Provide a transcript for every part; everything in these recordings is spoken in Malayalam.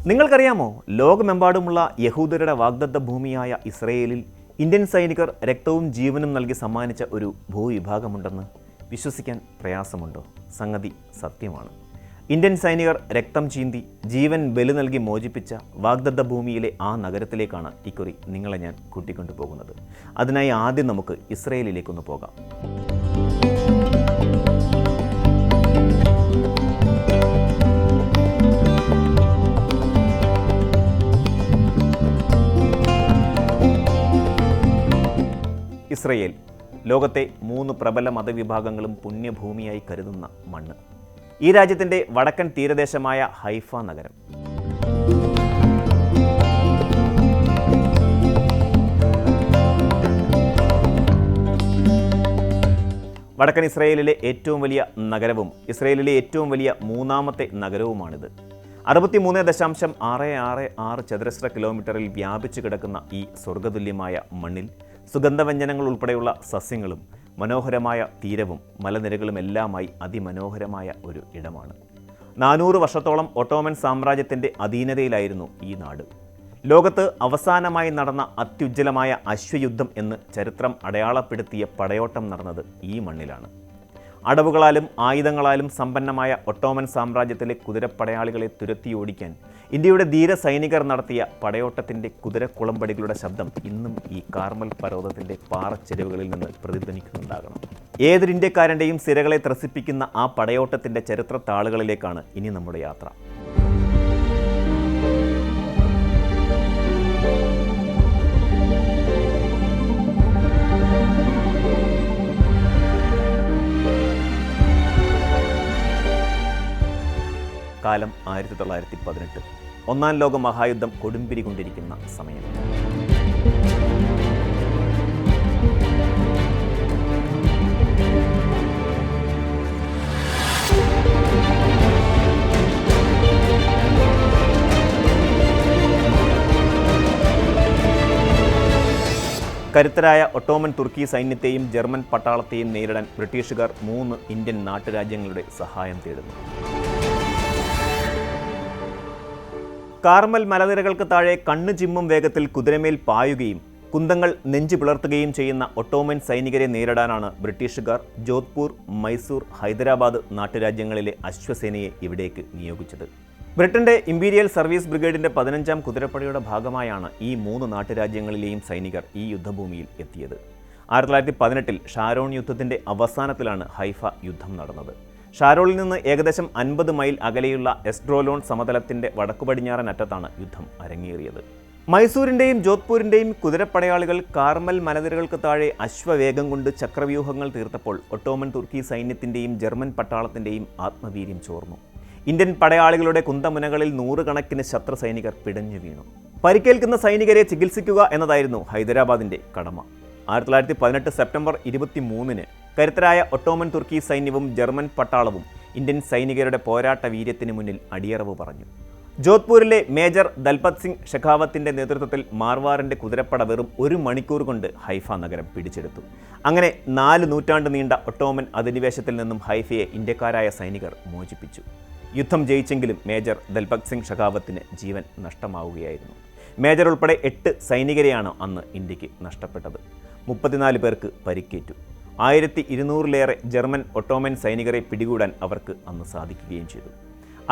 നിങ്ങൾക്കറിയാമോ, ലോകമെമ്പാടുമുള്ള യഹൂദരുടെ വാഗ്ദത്ത ഭൂമിയായ ഇസ്രയേലിൽ ഇന്ത്യൻ സൈനികർ രക്തവും ജീവനും നൽകി സമ്മാനിച്ച ഒരു ഭൂവിഭാഗമുണ്ടെന്ന് വിശ്വസിക്കാൻ പ്രയാസമുണ്ടോ? സംഗതി സത്യമാണ്. ഇന്ത്യൻ സൈനികർ രക്തം ചീന്തി ജീവൻ ബലി നൽകി മോചിപ്പിച്ച വാഗ്ദത്ത ഭൂമിയിലെ ആ നഗരത്തിലേക്കാണ് ഇക്കുറി നിങ്ങളെ ഞാൻ കൂട്ടിക്കൊണ്ടു പോകുന്നത്. അതിനായി ആദ്യം നമുക്ക് ഇസ്രയേലിലേക്കൊന്ന് പോകാം. ഇസ്രയേൽ ലോകത്തെ 3 പ്രബല മതവിഭാഗങ്ങളും പുണ്യഭൂമിയായി കരുതുന്ന മണ്ണ്. ഈ രാജ്യത്തിൻ്റെ വടക്കൻ തീരദേശമായ ഹൈഫ നഗരം. വടക്കൻ ഇസ്രയേലിലെ ഏറ്റവും വലിയ നഗരവും ഇസ്രയേലിലെ ഏറ്റവും വലിയ 3ാമത്തെ നഗരവുമാണിത്. 63.666 ചതുരശ്ര കിലോമീറ്ററിൽ വ്യാപിച്ചു കിടക്കുന്ന ഈ സ്വർഗതുല്യമായ മണ്ണിൽ സുഗന്ധവ്യഞ്ജനങ്ങൾ ഉൾപ്പെടെയുള്ള സസ്യങ്ങളും മനോഹരമായ തീരവും മലനിരകളുമെല്ലാമായി അതിമനോഹരമായ ഒരു ഇടമാണ്. 400 വർഷത്തോളം ഒട്ടോമൻ സാമ്രാജ്യത്തിൻ്റെ അധീനതയിലായിരുന്നു ഈ നാട്. ലോകത്ത് അവസാനമായി നടന്ന അത്യുജ്വലമായ അശ്വയുദ്ധം എന്ന് ചരിത്രം അടയാളപ്പെടുത്തിയ പടയോട്ടം നടന്നത് ഈ മണ്ണിലാണ്. അടവുകളാലും ആയുധങ്ങളാലും സമ്പന്നമായ ഒട്ടോമൻ സാമ്രാജ്യത്തിലെ കുതിരപ്പടയാളികളെ തുരത്തിയോടിക്കാൻ ഇന്ത്യയുടെ ധീര സൈനികർ നടത്തിയ പടയോട്ടത്തിൻ്റെ കുതിരക്കുളമ്പടികളുടെ ശബ്ദം ഇന്നും ഈ കാർമൽ പർവ്വതത്തിൻ്റെ പാറച്ചെരുവുകളിൽ നിന്ന് പ്രതിധ്വനിക്കുന്നുണ്ടാകണം. ഏതൊരു ഇന്ത്യക്കാരൻ്റെയും സിരകളെ ത്രസിപ്പിക്കുന്ന ആ പടയോട്ടത്തിൻ്റെ ചരിത്ര താളുകളിലേക്കാണ് ഇനി നമ്മുടെ യാത്ര. കാലം 1918. 1ാം ലോക മഹായുദ്ധം കൊടുമ്പിരി കൊണ്ടിരിക്കുന്ന സമയം. കരുത്തരായ ഒട്ടോമൻ തുർക്കി സൈന്യത്തെയും ജർമ്മൻ പട്ടാളത്തെയും നേരിടാൻ ബ്രിട്ടീഷുകാർ 3 ഇന്ത്യൻ നാട്ടുരാജ്യങ്ങളുടെ സഹായം തേടുന്നു. കാർമൽ മലനിരകൾക്ക് താഴെ കണ്ണു ചിമ്മും വേഗത്തിൽ കുതിരമേൽ പായുകയും കുന്തങ്ങൾ നെഞ്ചു പിളർത്തുകയും ചെയ്യുന്ന ഒട്ടോമൻ സൈനികരെ നേരിടാനാണ് ബ്രിട്ടീഷുകാർ ജോധ്പൂർ, മൈസൂർ, ഹൈദരാബാദ് നാട്ടുരാജ്യങ്ങളിലെ അശ്വസേനയെ ഇവിടേക്ക് നിയോഗിച്ചത്. ബ്രിട്ടന്റെ ഇമ്പീരിയൽ സർവീസ് ബ്രിഗേഡിന്റെ 15ാം കുതിരപ്പടയുടെ ഭാഗമായാണ് ഈ 3 നാട്ടുരാജ്യങ്ങളിലെയും സൈനികർ ഈ യുദ്ധഭൂമിയിൽ എത്തിയത്. 1918 ഷാരോൺ യുദ്ധത്തിന്റെ അവസാനത്തിലാണ് ഹൈഫ യുദ്ധം നടന്നത്. ഷാരോളിൽ നിന്ന് ഏകദേശം 50 മൈൽ അകലെയുള്ള എസ്ഡ്രോലോൺ സമതലത്തിൻ്റെ വടക്കു പടിഞ്ഞാറൻ അറ്റത്താണ് യുദ്ധം അരങ്ങേറിയത്. മൈസൂരിൻ്റെയും ജോധ്പൂരിൻ്റെയും കുതിരപ്പടയാളികൾ കാർമൽ മലനിരകൾക്ക് താഴെ അശ്വവേഗം കൊണ്ട് ചക്രവ്യൂഹങ്ങൾ തീർത്തപ്പോൾ ഒട്ടോമൻ തുർക്കി സൈന്യത്തിൻ്റെയും ജർമ്മൻ പട്ടാളത്തിൻ്റെയും ആത്മവീര്യം ചോർന്നു. ഇന്ത്യൻ പടയാളികളുടെ കുന്തമുനകളിൽ 100 കണക്കിന് ശത്രു സൈനികർ പിടഞ്ഞു വീണു. പരിക്കേൽക്കുന്ന സൈനികരെ ചികിത്സിക്കുക എന്നതായിരുന്നു ഹൈദരാബാദിൻ്റെ കടമ. 1918 സെപ്റ്റംബർ 23-ന് കരുത്തരായ ഒട്ടോമൻ തുർക്കി സൈന്യവും ജർമ്മൻ പട്ടാളവും ഇന്ത്യൻ സൈനികരുടെ പോരാട്ട വീര്യത്തിന് മുന്നിൽ അടിയറവ് പറഞ്ഞു. ജോധ്പൂരിലെ മേജർ ദൽപത് സിംഗ് ഷെഖാവത്തിൻ്റെ നേതൃത്വത്തിൽ മാർവാറിൻ്റെ കുതിരപ്പട വെറും 1 മണിക്കൂർ കൊണ്ട് ഹൈഫ നഗരം പിടിച്ചെടുത്തു. അങ്ങനെ 4 നൂറ്റാണ്ട് നീണ്ട ഒട്ടോമൻ അധിനിവേശത്തിൽ നിന്നും ഹൈഫയെ ഇന്ത്യക്കാരായ സൈനികർ മോചിപ്പിച്ചു. യുദ്ധം ജയിച്ചെങ്കിലും മേജർ ദൽപത് സിംഗ് ഷെഖാവത്തിന് ജീവൻ നഷ്ടമാവുകയായിരുന്നു. മേജർ ഉൾപ്പെടെ 8 സൈനികരെയാണ് അന്ന് ഇന്ത്യക്ക് നഷ്ടപ്പെട്ടത്. 34 പേർക്ക് പരിക്കേറ്റു. 1200-ലേറെ ജർമ്മൻ ഒട്ടോമൻ സൈനികരെ പിടികൂടാൻ അവർക്ക് അന്ന് സാധിക്കുകയും ചെയ്തു.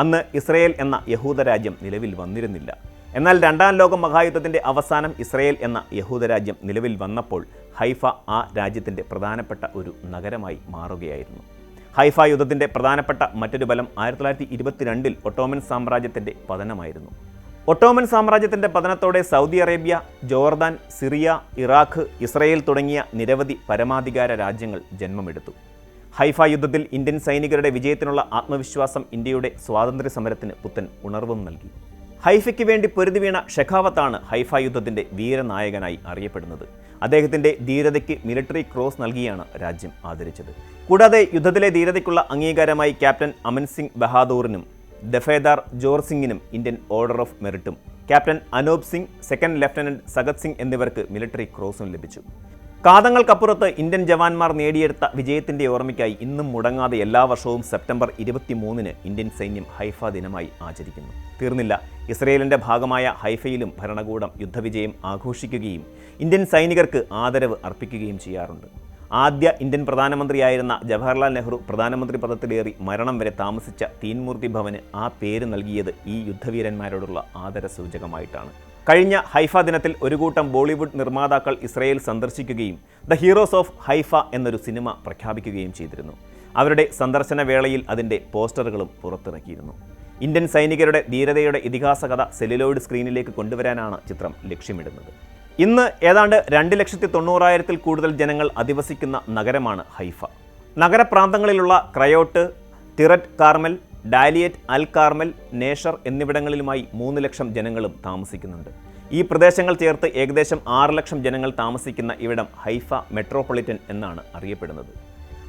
അന്ന് ഇസ്രയേൽ എന്ന യഹൂദ രാജ്യം നിലവിൽ വന്നിരുന്നില്ല. എന്നാൽ 2ാം ലോക മഹായുദ്ധത്തിൻ്റെ അവസാനം ഇസ്രയേൽ എന്ന യഹൂദ രാജ്യം നിലവിൽ വന്നപ്പോൾ ഹൈഫ ആ രാജ്യത്തിൻ്റെ പ്രധാനപ്പെട്ട ഒരു നഗരമായി മാറുകയായിരുന്നു. ഹൈഫ യുദ്ധത്തിൻ്റെ പ്രധാനപ്പെട്ട മറ്റൊരു ബലം 1922 ഒട്ടോമൻ സാമ്രാജ്യത്തിൻ്റെ പതനമായിരുന്നു. ഒട്ടോമൻ സാമ്രാജ്യത്തിൻ്റെ പതനത്തോടെ Saudi Arabia, Jordan, Syria, Iraq, Israel തുടങ്ങിയ നിരവധി പരമാധികാര രാജ്യങ്ങൾ ജന്മമെടുത്തു. ഹൈഫ യുദ്ധത്തിൽ ഇന്ത്യൻ സൈനികരുടെ വിജയത്തിനുള്ള ആത്മവിശ്വാസം ഇന്ത്യയുടെ സ്വാതന്ത്ര്യ സമരത്തിന് പുത്തൻ ഉണർവും നൽകി. ഹൈഫയ്ക്ക് വേണ്ടി പൊരുതി വീണ ഷെഖാവത്താണ് ഹൈഫ യുദ്ധത്തിൻ്റെ വീരനായകനായി അറിയപ്പെടുന്നത്. അദ്ദേഹത്തിൻ്റെ ധീരതയ്ക്ക് മിലിറ്ററി ക്രോസ് നൽകിയാണ് രാജ്യം ആദരിച്ചത്. കൂടാതെ യുദ്ധത്തിലെ ധീരതയ്ക്കുള്ള അംഗീകാരമായി ക്യാപ്റ്റൻ അമൻ സിംഗ് ബഹാദൂറിനും ദഫേദാർ ജോർ സിംഗിനും ഇന്ത്യൻ ഓർഡർ ഓഫ് മെറിറ്റും captain Anoop Singh, second lieutenant Sagat Singh എന്നിവർക്ക് മിലിറ്ററി ക്രോസും ലഭിച്ചു. കാതങ്ങൾക്കപ്പുറത്ത് ഇന്ത്യൻ ജവാന്മാർ നേടിയെടുത്ത വിജയത്തിൻ്റെ ഓർമ്മയ്ക്കായി ഇന്നും മുടങ്ങാതെ എല്ലാ വർഷവും സെപ്റ്റംബർ 23-ന് ഇന്ത്യൻ സൈന്യം ഹൈഫ ദിനമായി ആചരിക്കുന്നു. തീർന്നില്ല, ഇസ്രയേലിൻ്റെ ഭാഗമായ ഹൈഫയിലും ഭരണകൂടം യുദ്ധവിജയം ആഘോഷിക്കുകയും ഇന്ത്യൻ സൈനികർക്ക് ആദരവ് അർപ്പിക്കുകയും ചെയ്യാറുണ്ട്. ആദ്യ ഇന്ത്യൻ പ്രധാനമന്ത്രിയായിരുന്ന ജവഹർലാൽ നെഹ്റു പ്രധാനമന്ത്രി പദത്തിലേറി മരണം വരെ താമസിച്ച തീൻമൂർത്തി ഭവന് ആ പേര് നൽകിയത് ഈ യുദ്ധവീരന്മാരോടുള്ള ആദരസൂചകമായിട്ടാണ്. കഴിഞ്ഞ ഹൈഫ ദിനത്തിൽ ഒരു കൂട്ടം ബോളിവുഡ് നിർമ്മാതാക്കൾ ഇസ്രയേൽ സന്ദർശിക്കുകയും ദ ഹീറോസ് ഓഫ് ഹൈഫ എന്നൊരു സിനിമ പ്രഖ്യാപിക്കുകയും ചെയ്തിരുന്നു. അവരുടെ സന്ദർശന വേളയിൽ അതിൻ്റെ പോസ്റ്ററുകളും പുറത്തിറക്കിയിരുന്നു. ഇന്ത്യൻ സൈനികരുടെ ധീരതയുടെ ഇതിഹാസ കഥ സെല്ലുലോയിഡ് സ്ക്രീനിലേക്ക് കൊണ്ടുവരാനാണ് ചിത്രം ലക്ഷ്യമിടുന്നത്. ഇന്ന് ഏതാണ്ട് 2,90,000-ൽ കൂടുതൽ ജനങ്ങൾ അധിവസിക്കുന്ന നഗരമാണ് ഹൈഫ. നഗരപ്രാന്തങ്ങളിലുള്ള ക്രയോട്ട്, ടിററ്റ് കാർമൽ, ഡാലിയറ്റ്, അൽ കാർമൽ, നേഷർ എന്നിവിടങ്ങളിലുമായി 3 ലക്ഷം ജനങ്ങളും താമസിക്കുന്നുണ്ട്. ഈ പ്രദേശങ്ങൾ ചേർത്ത് ഏകദേശം 6 ലക്ഷം ജനങ്ങൾ താമസിക്കുന്ന ഇവിടം ഹൈഫ മെട്രോപൊളിറ്റൻ എന്നാണ് അറിയപ്പെടുന്നത്.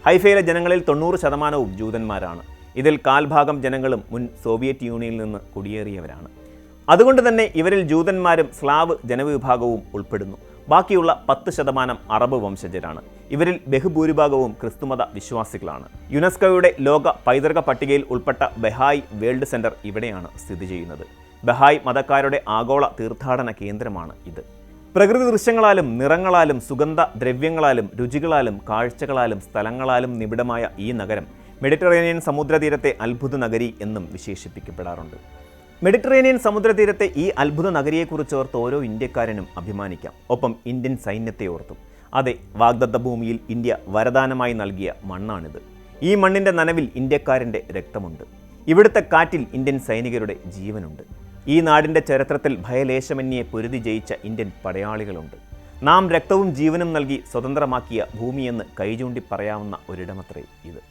ഹൈഫയിലെ ജനങ്ങളിൽ 90% ജൂതന്മാരാണ്. ഇതിൽ കാൽഭാഗം ജനങ്ങളും മുൻ സോവിയറ്റ് യൂണിയനിൽ നിന്ന് കുടിയേറിയവരാണ്. അതുകൊണ്ട് തന്നെ ഇവരിൽ ജൂതന്മാരും സ്ലാവ് ജനവിഭാഗവും ഉൾപ്പെടുന്നു. ബാക്കിയുള്ള 10% അറബ് വംശജരാണ്. ഇവരിൽ ബഹുഭൂരിഭാഗവും ക്രിസ്തുമത വിശ്വാസികളാണ്. യുനെസ്കോയുടെ ലോക പൈതൃക പട്ടികയിൽ ഉൾപ്പെട്ട ബഹായ് വേൾഡ് സെൻറ്റർ ഇവിടെയാണ് സ്ഥിതി ചെയ്യുന്നത്. ബഹായ് മതക്കാരുടെ ആഗോള തീർത്ഥാടന കേന്ദ്രമാണ് ഇത്. പ്രകൃതി ദൃശ്യങ്ങളാലും നിറങ്ങളാലും സുഗന്ധ ദ്രവ്യങ്ങളാലും രുചികളാലും കാഴ്ചകളാലും സ്ഥലങ്ങളാലും നിബിഡമായ ഈ നഗരം മെഡിറ്ററേനിയൻ സമുദ്രതീരത്തെ അത്ഭുത നഗരി എന്നും വിശേഷിപ്പിക്കപ്പെടാറുണ്ട്. മെഡിറ്ററേനിയൻ സമുദ്രതീരത്തെ ഈ അത്ഭുത നഗരിയെക്കുറിച്ച് ഓർത്ത് ഓരോ ഇന്ത്യക്കാരനും അഭിമാനിക്കാം. ഒപ്പം ഇന്ത്യൻ സൈന്യത്തെ ഓർത്തും. അതെ, വാഗ്ദത്ത ഭൂമിയിൽ ഇന്ത്യ വരദാനമായി നൽകിയ മണ്ണാണിത്. ഈ മണ്ണിൻ്റെ നനവിൽ ഇന്ത്യക്കാരൻ്റെ രക്തമുണ്ട്. ഇവിടുത്തെ കാറ്റിൽ ഇന്ത്യൻ സൈനികരുടെ ജീവനുണ്ട്. ഈ നാടിൻ്റെ ചരിത്രത്തിൽ ഭയലേശമന്യെ പൊരുതി ജയിച്ച ഇന്ത്യൻ പടയാളികളുണ്ട്. നാം രക്തവും ജീവനും നൽകി സ്വതന്ത്രമാക്കിയ ഭൂമിയെന്ന് കൈചൂണ്ടി പറയാവുന്ന ഒരിടമത്രേ ഇത്.